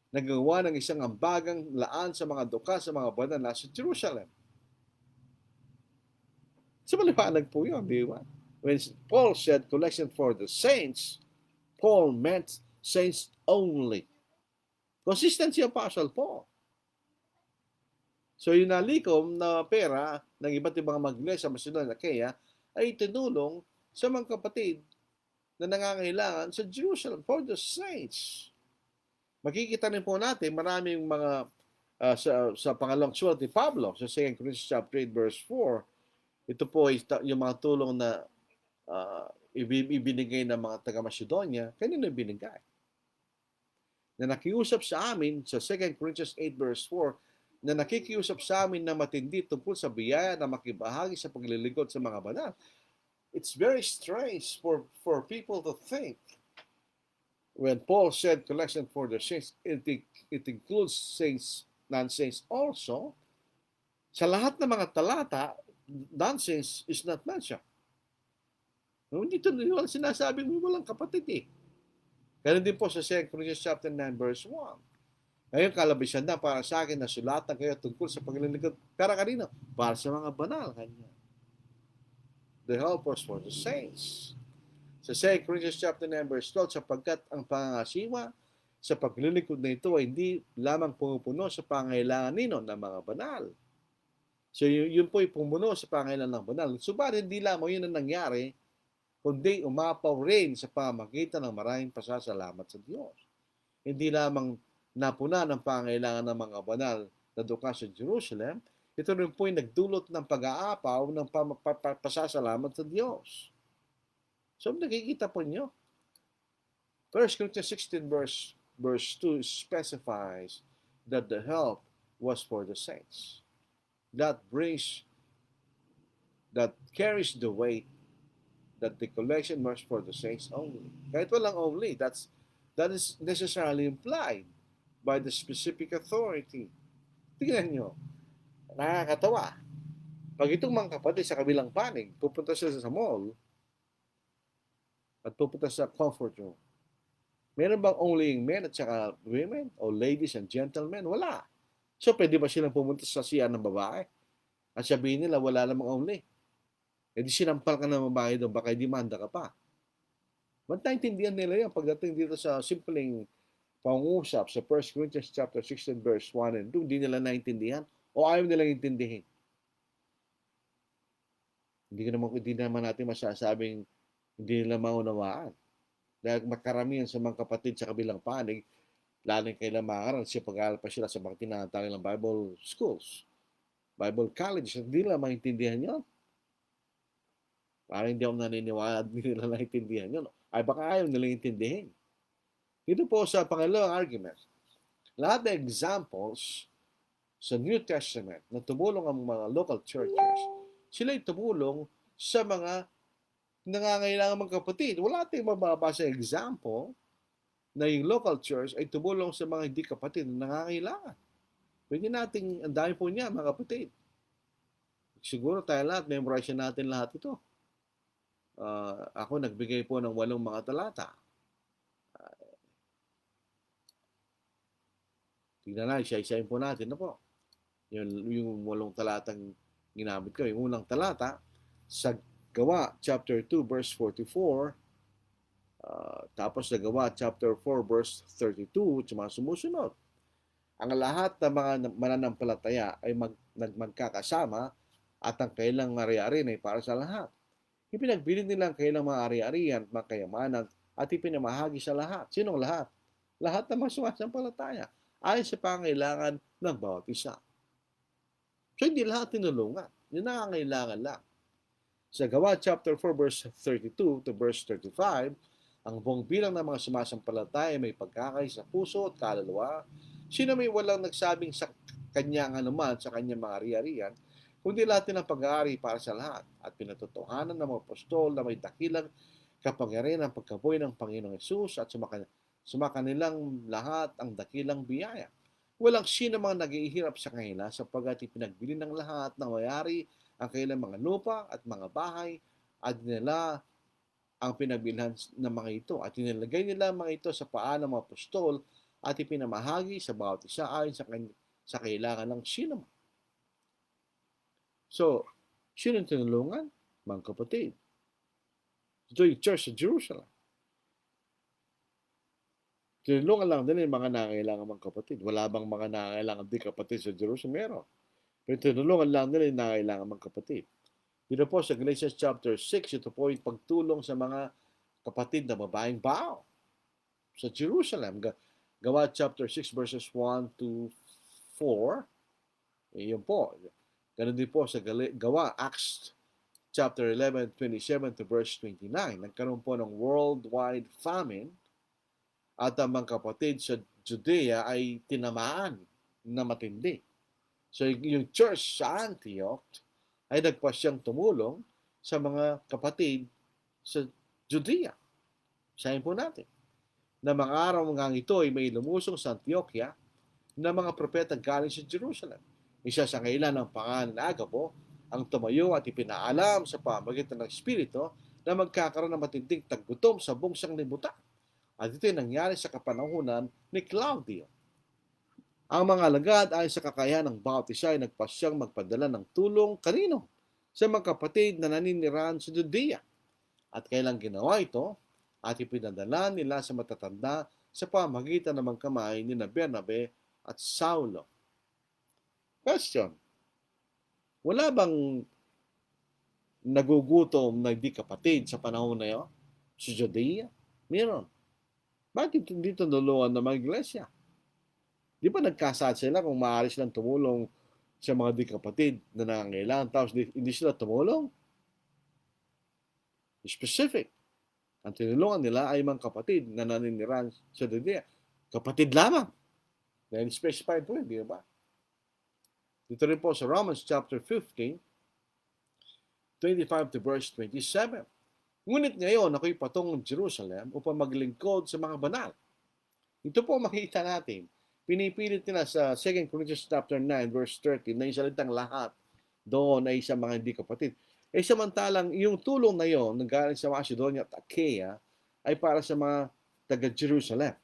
Nagawa ng isang ambagang laan sa mga duka sa mga banal na sa Jerusalem. Sa maliwanag po yun, di ba? When Paul said collection for the saints, Paul meant saints only. Consistent si Apostle Paul. So yung nalikom na pera ng iba't ibang mag-iglesia sa Macedonia kaya ay tinulong sa mga kapatid na nangangailangan sa Jerusalem for the saints. Makikita rin po natin maraming mga sa pangalawang sulat ni Pablo sa 2 Corinthians chapter 8 verse 4. Ito po ay yung mga tulong na ibinigay ng mga taga-Macedonia. Kanino ibinigay? Na nakiusap sa amin sa 2 Corinthians 8 verse 4 na nakikiusap sa amin na matindi tungkol sa biyaya na makibahagi sa paglilingkod sa mga banal. It's very strange for people to think when Paul said collection for the saints, it includes saints, non-saints also. Sa lahat ng mga talata, non-saints is not mentioned. Dito wala sinasabing walang kapatid eh. Ganun din po sa 2 Corinthians chapter 9 verse 1. Ngayon kalabisan na para sa akin na sulatan kayo tungkol sa paglilingkod. Para kanino? Para sa mga banal kanya. The helpers for the saints. Sa 2 Corinthians chapter 9 verse 12, sapagkat ang pangangasiwa sa paglilingkod na ito ay hindi lamang pumupuno sa pangailangan nino ng mga banal. So yun po ay pumuno sa pangailangan ng banal. Subalit hindi lamang yun ang nangyari, kundi umapaw rin sa pamagitan ng maraming pasasalamat sa Diyos. Hindi lamang napuna ng pangailangan ng mga banal na duka sa Jerusalem, ito rin po ay nagdulot ng pag-aapaw ng pasasalamat sa Diyos. So, nakikita po nyo. 1 Corinthians 16 verse 2 specifies that the help was for the saints. That carries the weight that the collection was for the saints only. Kahit walang only, that is necessarily implied by the specific authority. Tingnan nyo. Nakakatawa. Pag itong mga kapatid sa kabilang panig, pupunta sila sa mall at pupunta sa comfort room. Meron bang only men at saka women? O ladies and gentlemen? Wala. So, pwede ba silang pumunta sa siya ng babae? At sabihin nila, wala namang only. E di sinampal ka ng babae doon, baka demanda ka pa. Ba't naintindihan nila yan pagdating dito sa simpleng pangusap sa 1 Corinthians chapter 16 verse 1 and 2, hindi nila naintindihan o ayaw nilang intindihin. Hindi naman natin masasabing hindi nila maunawaan. Dahil makaramihan sa mga kapatid sa kabilang panig, lalo kailang maaral siya pag-aaral pa sila sa mga tinatawag ng Bible schools, Bible college, hindi nila maintindihan yun. Parang hindi ako naniniwala at hindi nila naintindihan yun. Ay baka ayaw nila intindihin. Dito po sa pangalawang argument, lahat ng examples sa New Testament na tumulong ang mga local churches, sila'y tumulong sa mga nangangailangan mga kapatid. Wala tayong mababasa example na yung local church ay tumulong sa mga hindi kapatid na nangangailangan. Pwede nating, ang dami po niya mga kapatid. Siguro tayo lahat, memorize natin lahat ito. Ako nagbigay po ng 8 mga talata. Tingnan na, isa-isayin po natin na po. Yung 8 talatang ginamit ko. Yung unang talata, sa Gawa, chapter 2, verse 44, tapos sa Gawa, chapter 4, verse 32, at mga sumusunod. Ang lahat ng mga mananampalataya ay magkakasama at ang kailang ari-ari ay para sa lahat. Ipinagbili nila ang kailang mga ari-arian at mga kayamanan at ipinamahagi sa lahat. Sinong lahat? Lahat ng mga sumasampalataya ayon sa pangailangan ng bawat isa. So hindi lahat tinulungan. Yung nangangailangan lang. Sa Gawa chapter 4 verse 32 to verse 35, Ang buong bilang ng mga sumasampalataya ay may pagkakay sa puso at kaluluwa. Sino may walang nagsabing sa kanya ang anuman sa kanyang mga ari-arian, kundi lahat ng pag-aari para sa lahat at pinatotohanan ng mga apostol na may dakilang kapangyarihan ng pagkabuhay ng Panginoong Yesus at sumakanilang lahat ang dakilang biyaya. Walang sino mga nag-iihirap sa kanila sapagkat ipinagbili ng lahat ng mayari ang kanilang mga lupa at mga bahay at nila ang pinagbilhan ng mga ito at inilagay nila ang mga ito sa paa ng mga apostol at ipinamahagi sa bawat isa ayon sa kailangan ng sino. So, sino yung tinulungan? Mga kapatid. Ito yung church sa Jerusalem. Tinulungan lang din yung mga nangailangan mga kapatid. Wala bang mga nangailangan di kapatid sa Jerusalem? Meron. Pero tinulungan lang nila yung nangailangan mga kapatid. Dito po sa Galatians chapter 6, ito po yung pagtulong sa mga kapatid na babaeng bao sa Jerusalem. Gawa chapter 6 verses 1 to 4. Yun po. Ganun din po sa Gawa Acts chapter 11, 27 to verse 29. Nagkaroon po ng worldwide famine at ang mga kapatid sa Judea ay tinamaan na matindi. So yung church sa Antioch ay nagpasyang tumulong sa mga kapatid sa Judea. Sayin po natin na mga araw nga ito ay may lumusong sa Antioquia na mga propeta galing sa Jerusalem. Isa sa kailan ng pangalan na Agabo ang tumayo at ipinaalam sa pamagitan ng Espiritu na magkakaroon ng matinding taggutom sa buong sanglibutan. At ito ay nangyari sa kapanahunan ni Claudio. Ang mga alagad ay sa kakayahan ng bawat isa ay nagpasyang magpadala ng tulong kanino? Sa mga kapatid na naninirahan sa Judea. At kailang ginawa ito at ipinadala nila sa matatanda sa pamagitan ng mga kamay ni Bernabe at Saulo. Question. Wala bang nagugutom na di kapatid sa panahon na yun? Sa Judea? Meron. Bakit hindi tinulungan ng mga iglesia? Di ba nagkasad sila kung maaari silang tumulong sa mga di kapatid na nangangailangan tapos hindi sila tumulong? Specific. Ang tinulungan nila ay mga kapatid na naninirahan sa Judea. Kapatid lamang. Dahil specified po yun, di ba? Dito rin po sa Romans chapter 15, 25 to verse 27. Ngunit ngayon ako'y patungong Jerusalem upang maglingkod sa mga banal. Ito po makita natin. Pinipilit nila sa 2 Corinthians chapter 9 verse 30 na yung salitang lahat doon ay sa mga hindi kapatid. Samantalang yung tulong na yon nang galing sa Macedonia at Achaia ay para sa mga taga-Jerusalem.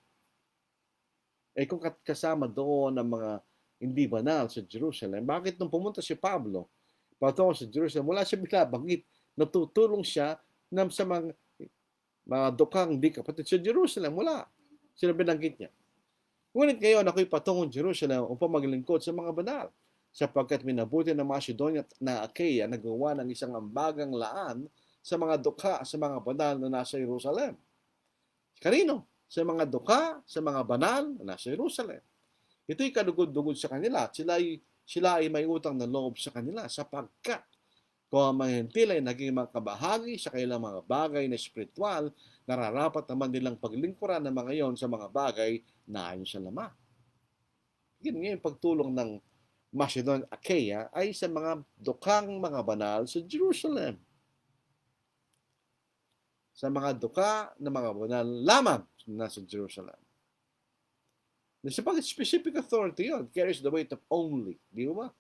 Kung kasama doon ang mga hindi banal sa Jerusalem, bakit nung pumunta si Pablo patungo sa Jerusalem, wala siya binabanggit na tutulong siya sa mga dukang hindi kapatid sa Jerusalem? Wala. Sino binanggit niya? Ngunit ngayon ako'y patungong Jerusalem upang maglingkod sa mga banal, sapagkat minabuti ng Macedonia na Achaia nagawa ng isang ambagang laan sa mga dukha sa mga banal na nasa Jerusalem. Kanino? Sa mga dukha sa mga banal na nasa Jerusalem. Ito'y kadugod-dugod sa kanila. Sila ay may utang na loob sa kanila sapagkat kung ang mga hentil ay naging makabahagi sa kanilang mga bagay na espiritual, nararapat naman nilang paglingkuran ng mga iyon sa mga bagay na ayon sa laman. Yan ngayon pagtulong ng Macedonia Achaia ay sa mga dukhang mga banal sa Jerusalem. Sa mga dukha na mga banal lamang na sa Jerusalem. Sapagkat specific authority yun, carries the weight of only. Di ba?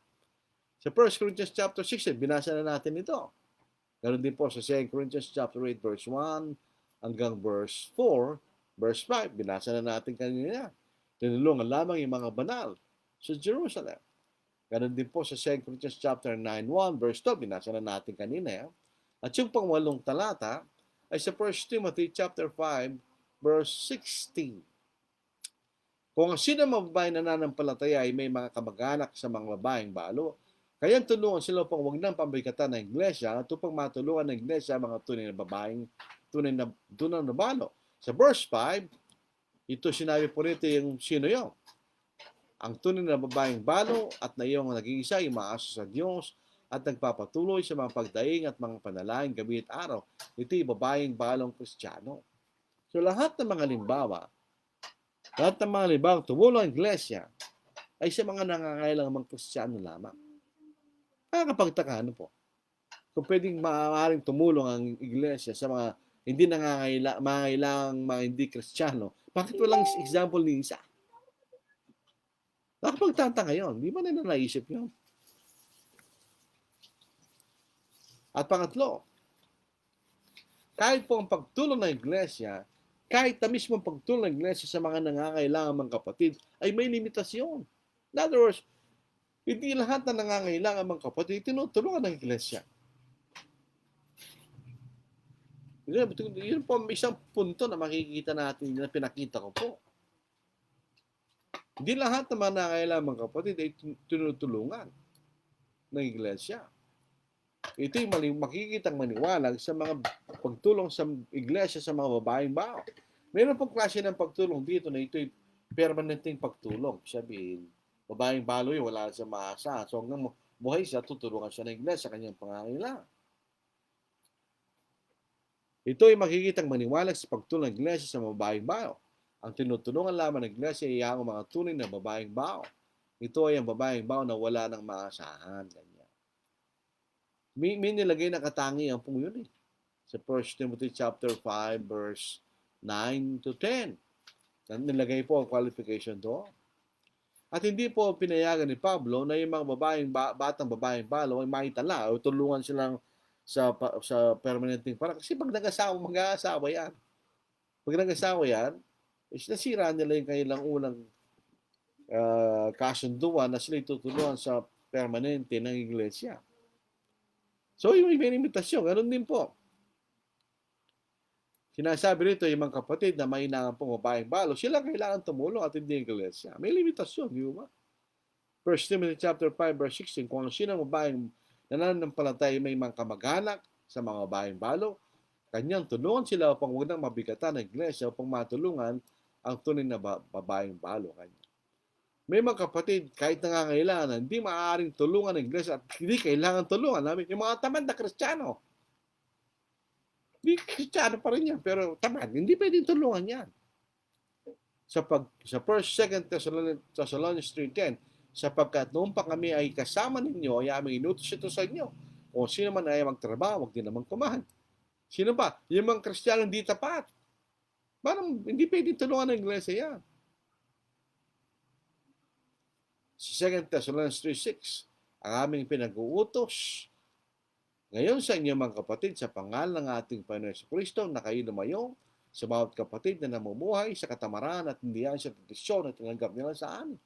Sa 1 Corinthians chapter 6, binasa na natin ito. Ganon din po sa 2 Corinthians chapter 8, verse 1 hanggang verse 4, verse 5, binasa na natin kanina. Tinulungan lamang yung mga banal sa Jerusalem. Ganon din po sa 2 Corinthians chapter 9, 1, verse 2, binasa na natin kanina. At yung pangwalong talata ay sa 1 Timothy chapter 5, verse 16. Kung sino mababae na nanampalataya ay may mga kamag-anak sa mga babaeng balo, kaya tulungan sila upang huwag nang pambigatan ng iglesia at upang matulungan ng iglesia mga tunay na babaeng tunay na balo. Sa verse 5, ito sinabi po rito yung sino yun. Ang tunay na babaeng balo at na iyong nag-iisa ay maaso sa Diyos at nagpapatuloy sa mga pagdaing at mga panalangin gabi at araw. Ito yung babaeng balong Kristiyano. So lahat ng mga limbawa, tumulong ang iglesia ay sa mga nangangailangan mga Kristiyano lamang. Nakakapagtaka, ano po? Kung pwedeng maaaring tumulong ang iglesia sa mga hindi nangangailangang mga hindi Kristiyano, bakit walang example ni isa? Nakapagtataka yun. Di ba nila naisip yun? At pangatlo, kahit po ang pagtulong ng iglesia, kahit na mismo ang pagtulong ng iglesia sa mga nangangailangan mga kapatid, ay may limitasyon. In other words, hindi lahat na nangangailangan mga kapatid, tinutulungan ng iglesia. Yun po isang punto na makikita natin na pinakita ko po. Hindi lahat ng mga nangangailangan mga kapatid ay tinutulungan ng iglesia. Ito yung makikitang maniwalag sa mga pagtulong sa iglesia sa mga babaeng bao. Meron pong klase ng pagtulong dito na ito'y permanenteng pagtulong. Sabihin, babaeng balo yun, wala sa maasa. So hanggang buhay siya, tutulungan siya ng iglesia sa kanyang pangangailangan. Ito ay makikitang maniwalag sa pagtulong ng iglesia sa mga babaeng bao. Ang tinutulungan lamang ng iglesia ay ang mga tunay na babaeng bao. Ito ay ang babaeng bao na wala ng maasahan. May nilagay na katangian po yun eh. Sa 1 Timothy chapter 5 verse 9 to 10. Nilagay po ang qualification doon. At hindi po pinayagan ni Pablo na yung mga batang babaeng balo ay maitala o tulungan silang sa permanenteng parang. Kasi pag mag-aasawa yan. Pag nag-asawa yan, nasira nila yung kailang unang kasunduan na sila tutulungan sa permanente ng iglesia. So, yung may limitasyon. Ganun din po. Sinasabi rito yung mga kapatid na mainangan pong babaeng balo, sila kailangan tumulong at hindi ang iglesia. May limitasyon, di ba? 1 Timothy chapter 5 verse 16, kung sino ang babaeng nananampalataya may mga kamag-anak sa mga babaeng balo, kanyang tulungan sila upang huwag nang mabigatan ng iglesia upang matulungan ang tunay na babaeng balo kanya. May mga kapatid, kahit nangangailangan, hindi maaaring tulungan ng iglesia at hindi kailangan tulungan namin. Yung mga tamad na Kristiyano, hindi Kristiyano pa rin yan, pero tamad, hindi pwedeng tulungan yan. Sa 1, 2 Thessalonians 3:10, sapagkat noon pa kami ay kasama ninyo, ay aming inutos ito sa inyo. O sino man ay magtrabaho, wag din naman kumahan. Sino ba? Yung mga Kristiyano hindi tapat. Parang hindi pwedeng tulungan ng iglesia yan. Sa 2 Thessalonians 3:6, ang aming pinag-uutos ngayon sa inyo mga kapatid sa pangalan ng ating Panginoon Kristo na kayo lumayo sa bawat kapatid na namumuhay sa katamaran at hindi yan sa tradisyon na tinanggap nila sa amin.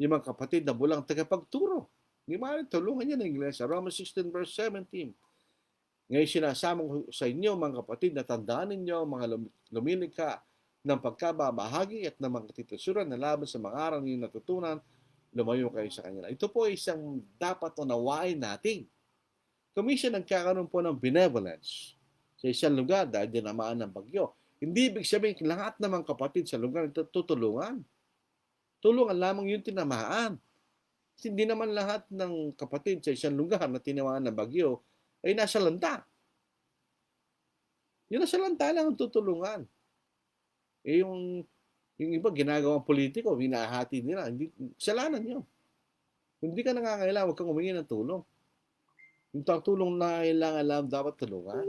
Yung mga kapatid na bulang tagapagturo, hindi maaaring tulungan niya ng iglesia. Romans 16 verse 17. Ngayon sinasama sa inyo mga kapatid na tandaan ninyo mga lumilikha ng pagkababahagi at ng mga katitusuran na laban sa mga aral ninyong natutunan, lumayo kayo sa kanila. Ito po ay isang dapat unawain natin. Kung minsan nagkakaroon po ng benevolence sa isang lugar dahil dinamaan ng bagyo, hindi ibig sabihin lahat ng mga kapatid sa lugar ito tutulungan. Tulungan lamang yung tinamaan. Kasi hindi naman lahat ng kapatid sa isang lugar na tinamaan ng bagyo ay nasa lanta. Yung nasa lanta lang ang tutulungan. Yung iba ginagawang politiko, hinahati nila. Hindi, kasalanan yun. Hindi ka nangangailangan, huwag kang humingi ng tulong. Yung tulong na kailangan lang dapat tulungan.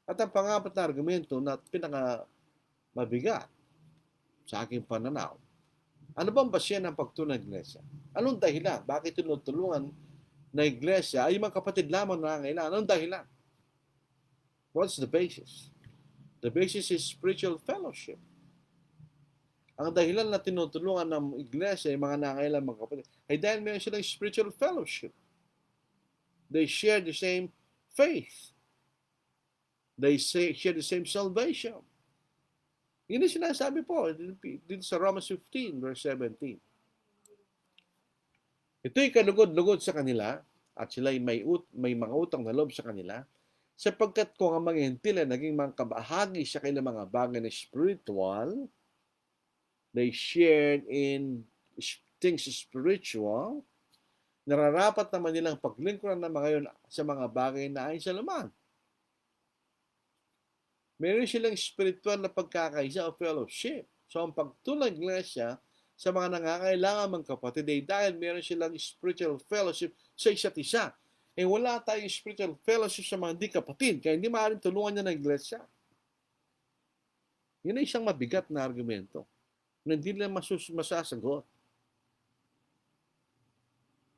At ang pangapat na argumento na pinaka mabigat sa aking pananaw, ano bang basya ng pagtulong ng iglesia? Anong dahilan? Bakit tinutulungan na iglesia ay mga kapatid lamang na kailangan? Anong dahilan? What's the basis? The basis is spiritual fellowship. Ang dahilan na tinutulungan ng iglesia ay mga nangailangan mga kapatid ay dahil meron silang spiritual fellowship. They share the same faith. They share the same salvation. Yun ang sinasabi po dito sa Romans 15 verse 17. Ito'y kalugod-lugod sa kanila at sila'y may mga utang na loob sa kanila sapagkat kung ang mga hentil ay naging mga kabahagi sa kanilang mga bagay na spiritual, they shared in things spiritual, nararapat naman nilang paglingkuran ng mga yun sa mga bagay na ayon sa laman. Meron silang spiritual na pagkakaisa o fellowship. So, ang pagtulong ng iglesia sa mga nangangailangan mga kapatid ay dahil meron silang spiritual fellowship sa isa't isa. Eh wala tayong spiritual fellowship sa mga hindi kapatid, kaya hindi maaaring tulungan niya ng iglesia. Yun ay isang mabigat na argumento na hindi nila masasagot.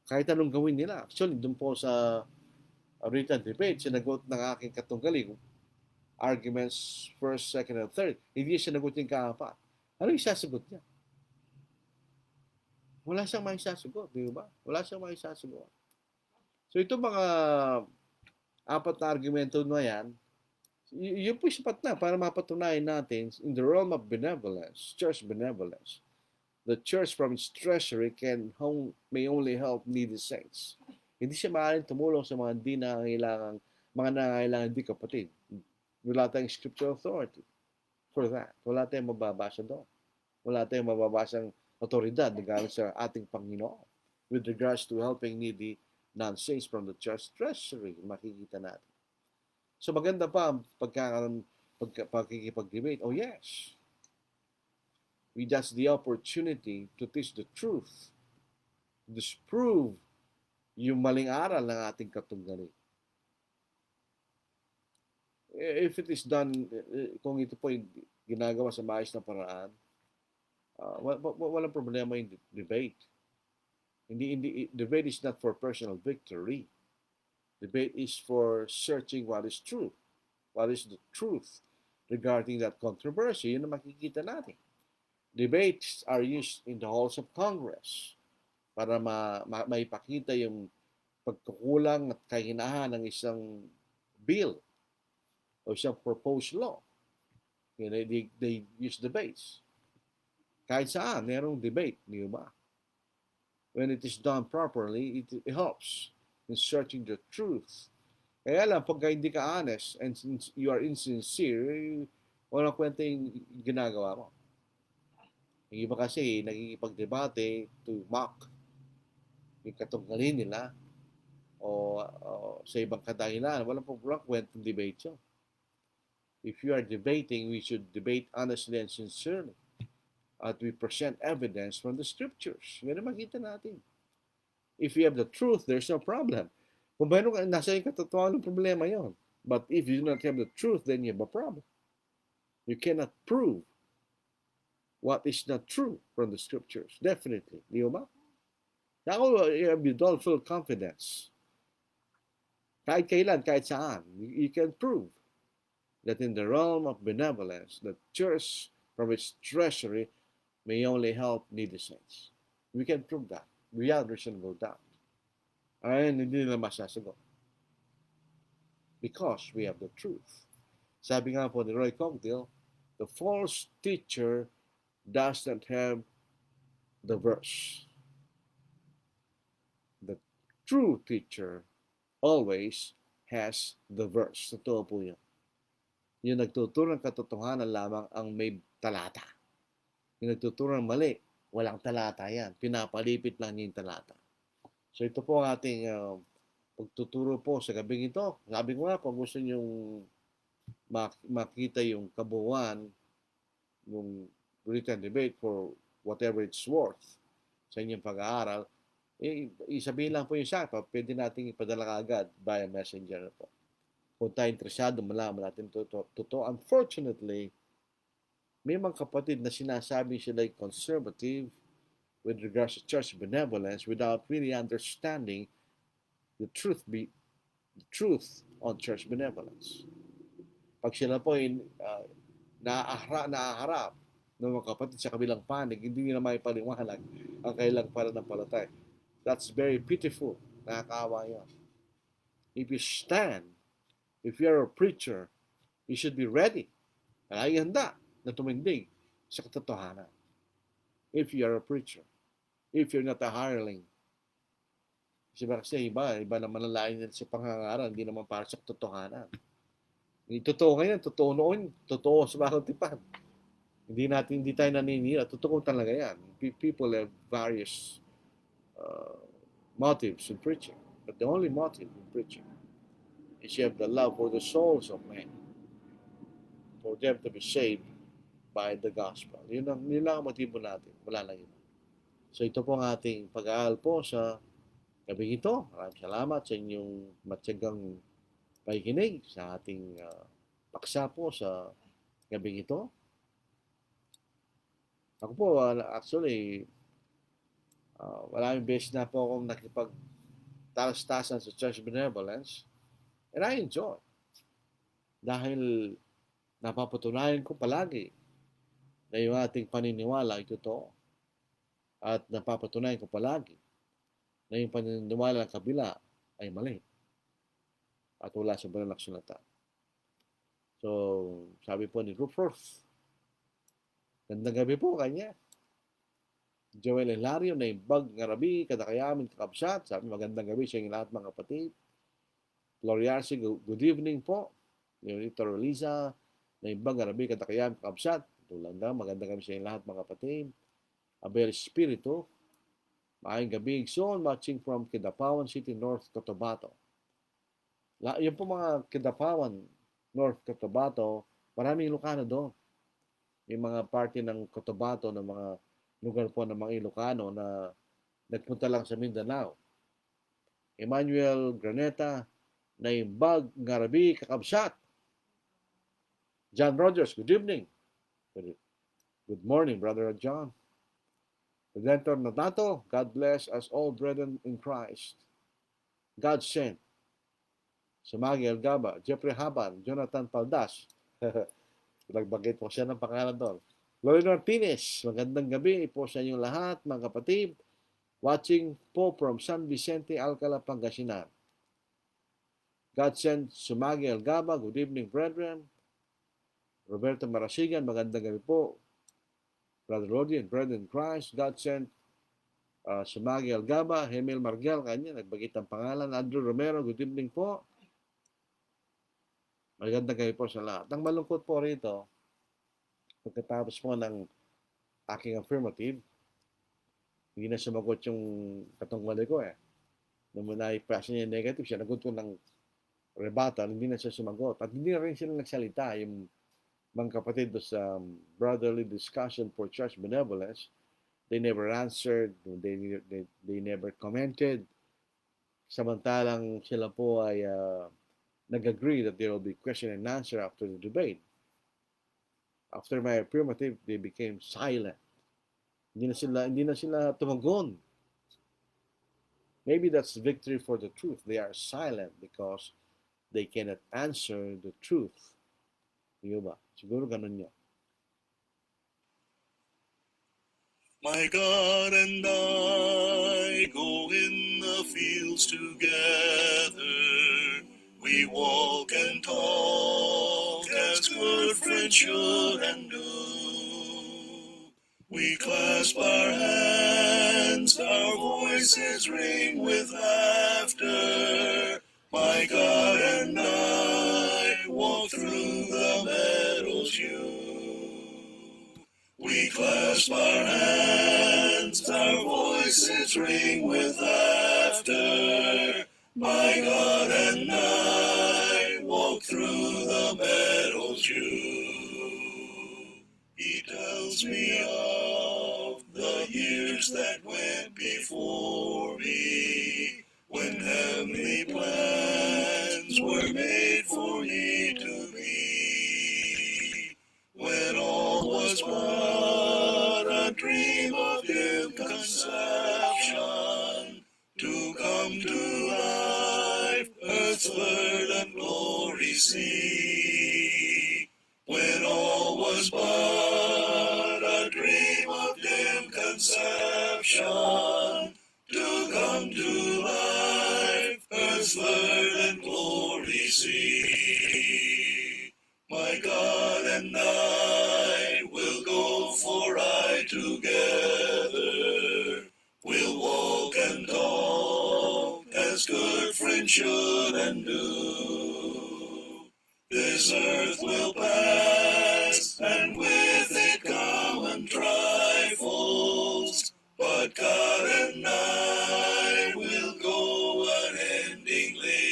Kahit anong gawin nila. Actually, doon po sa written debate, sinagot ng aking katunggali, arguments first, second, and third. Hindi sinagot yung kaapat. Ano yung sasagot niya? Wala siyang maisasagot, di ba? Wala siyang maisasagot. So ito mga apat na argumento na yan, yun po sapat na para mapatunayan natin in the realm of benevolence, church benevolence, the church from its treasury may only help needy saints. Hindi siya maaaring tumulong sa mga hindi nangangailangan, mga nangangailangan hindi kapatid. Wala tayong scriptural authority for that. Wala tayong mababasa doon. Wala tayong mababasang otoridad na gamit sa ating Panginoon with regards to helping needy non-saints from the church treasury. Makikita natin. So maganda pa ang pagkikipag-debate. Oh yes. That's the opportunity to teach the truth. Disprove yung maling aral ng ating katunggali. If it is done, kung ito po yung ginagawa sa maayos na paraan, walang problema yung debate. Debate is not for personal victory. Debate is for searching what is true. What is the truth regarding that controversy? Yun ang makikita natin. Debates are used in the halls of Congress para maipakita yung pagkukulang at kahinahan ng isang bill o isang proposed law. They use debates. Kahit saan, merong debate, di ba? When it is done properly, it helps in searching the truth. Kaya lang, pagka hindi ka honest and you are insincere, walang kwenta yung ginagawa mo. Yung iba kasi, nagkikipag-debate to mock yung katunggali nila o sa ibang kadahilan. Walang kwentang debate yun. If you are debating, we should debate honestly and sincerely. At we present evidence from the scriptures. Yan ang makita natin. If you have the truth, there's no problem. Kung mayroon nasa yung katotohanan ng problema yon. But if you do not have the truth, then you have a problem. You cannot prove what is not true from the scriptures. Definitely. Di ba? Ako, you have full confidence. Kahit kailan, kahit saan, you can prove that in the realm of benevolence, the church from its treasury may only help needy saints. We can prove that. Without reasonable doubt. Ayun, hindi nila masasagot. Because we have the truth. Sabi nga po ni Roy Cogdill, the false teacher does not have the verse. The true teacher always has the verse. Totoo po yun. Yung nagtuturo ng katotohanan lamang ang may talata. Yung nagtuturo ng mali, walang talata yan. Pinapalipit lang niya yung talata. So ito po ang ating pagtuturo po sa gabing ito. Sabi ko nga, kung gusto nyong makita yung kabuuan ng written debate for whatever it's worth sa inyong pag-aaral, isabihin lang po yung sa akin, pwede nating ipadala agad via messenger po. Kung tayo interesado, malaman natin totoo. Unfortunately, may mga kapatid na sinasabi sila ay conservative with regards to church benevolence without really understanding the truth on church benevolence. Pag sila po ay naaharap ng mga kapatid sa kabilang panig, hindi nila may paliwanag ang kailang pananampalataya. That's very pitiful. Nakakaawa yan. If you stand, if you're a preacher, you should be ready. Ay handa na tumindig sa katotohanan. If you are a preacher. If you're not a hireling. Kasi iba naman ang lain nila sa pangangaral, hindi naman para sa katotohanan. Hindi totoo ngayon, totoo noon, totoo sa mga tipan. Hindi tayo naninira. Totoo talaga yan. People have various motives in preaching. But the only motive in preaching is you have the love for the souls of men. for them to be saved by the gospel. Yun lang ang motibo natin. Wala lang iba. So ito po ang ating pag-aaral po sa gabi ito. Maraming salamat sa inyong matyagang pakikinig sa ating paksa po sa gabi ito. Ako po, actually, maraming beses na po akong nakipagtalas-tasan sa Church Benevolence. And I enjoy. Dahil napapatunayan ko palagi na yung ating paniniwala ay totoo. At napapatunayan ko palagi na yung paniniwala ng kabila ay mali. At wala sa banal na kasulatan. So, sabi po ni Rupert, gandang gabi po kanya. Joel Hilario na imbag nga rabi, kadakayamin kakabsat. Sabi, magandang gabi sa inyong lahat mga kapatid. Gloriarsi, good evening po. Leonito Roliza, na imbag nga rabi, kadakayamin kakabsat. Tulad na, magandang gabi sa inyong lahat mga kapatid. Abel Espiritu, maayong gabi, Igsoon, watching from Kidapawan City, North Cotabato. Yung po mga Kidapawan, North Cotabato, maraming Ilocano doon. May mga party ng Cotabato, ng mga lugar po ng mga Ilocano na nagpunta lang sa Mindanao. Emmanuel Graneta, na imbag ngarabi kakabsat. John Rogers, good evening. Good morning, Brother John. Redentor Natato, God bless us all brethren in Christ. God sent. Sumagi Algaba, Jeffrey Haban, Jonathan Paldas. Nagbagay po siya ng pangalan doon. Lorena Martinez, magandang gabi po sa inyong lahat, mga kapatid. Watching po from San Vicente, Alcala, Pangasinan. God sent Sumagi Algaba, good evening, brethren. Roberto Marasigan, magandang gabi po. Brother Rodi and brethren in Christ. God sent Sumagi Algaba, Hemel Margel, kanya, nagbagit ang pangalan. Andrew Romero, good evening po. Magandang gabi po sa lahat. Ang malungkot po rito, pagkatapos po ng aking affirmative, hindi na sumagot yung katunggali ko eh. Nung muna i-press niya yung negative, siya nagot ko ng rebuttal, hindi na siya sumagot. At hindi na rin sila nagsalita, yung mga kapatid sa brotherly discussion for church benevolence. They never answered, they never commented. Samantalang sila po ay nag-agree that there will be question and answer after the debate. After my affirmative, they became silent. Hindi na sila tumagon. Maybe that's victory for the truth. They are silent because they cannot answer the truth. Di ba? Siguro ganun niya. My God and I go in the fields together. We walk and talk as good friends should and do. We clasp our hands, our voices ring with laughter. My God and I walk through the meadows we clasp our hands, our voices ring with laughter. My God and I walk through the meadows He tells me of the years that went before me, when heavenly plans were made for me to be. When all was but a dream of Him conception, to come to life, earth's verdant glory see. When all was but a dream of Him conception, to come to life, earth's verdant glory see. My God and I will go for I together, we'll walk and talk as good friends should and do. This earth will pass, and with it common trifles, but God and I will go unendingly.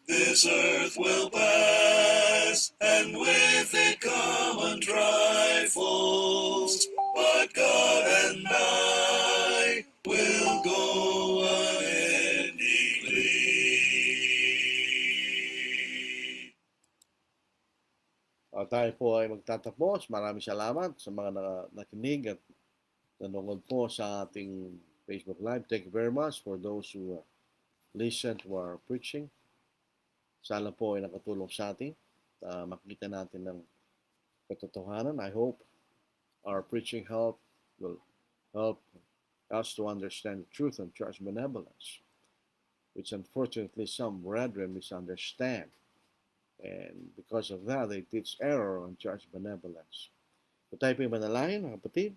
This earth will pass, and and I will go unendingly. Tayo po ay magtatapos. Maraming salamat sa mga nakinig at nanonood po sa ating Facebook Live. Thank you very much for those who listen to our preaching. Sana po ay nakatulong sa atin. Makita natin ng katotohanan. I hope our preaching will help us to understand the truth on church benevolence, which unfortunately some brethren misunderstand. And because of that, they teach error on church benevolence. So tayo po yung manalangin, mga kapatid.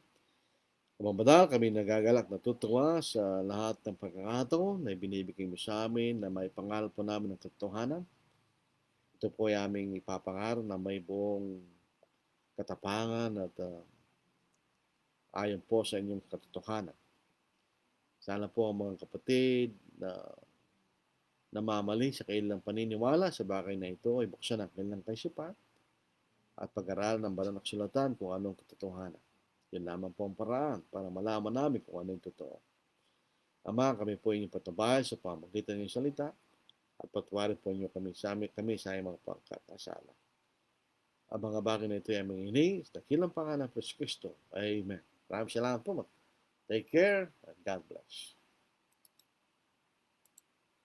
Kumabadal, kami nagagalak natutuwa sa lahat ng pagkakataon na ibinibigay mo sa amin na may pangaral po namin ng katotohanan. Ito po ay aming ipapangaral na may buong katapangan at ayon po sa inyong katotohanan. Sana po ang mga kapatid na namamali sa kanilang paniniwala sa bagay na ito ay buksan ang kanilang kaisipan at pag-aralan ng banal na kasulatan kung anong katotohanan. Yan lamang po ang paraan para malaman namin kung ano yung totoo. Ama, kami po inyong patnubay sa pamamagitan ng salita at patuwarin po inyo kami sa aming mga pagkakasala. Ang mga bagay na ito ay aming hinihingi sa dakilang pangalan ng Kristo. Amen. Maraming salamat po. Take care and God bless.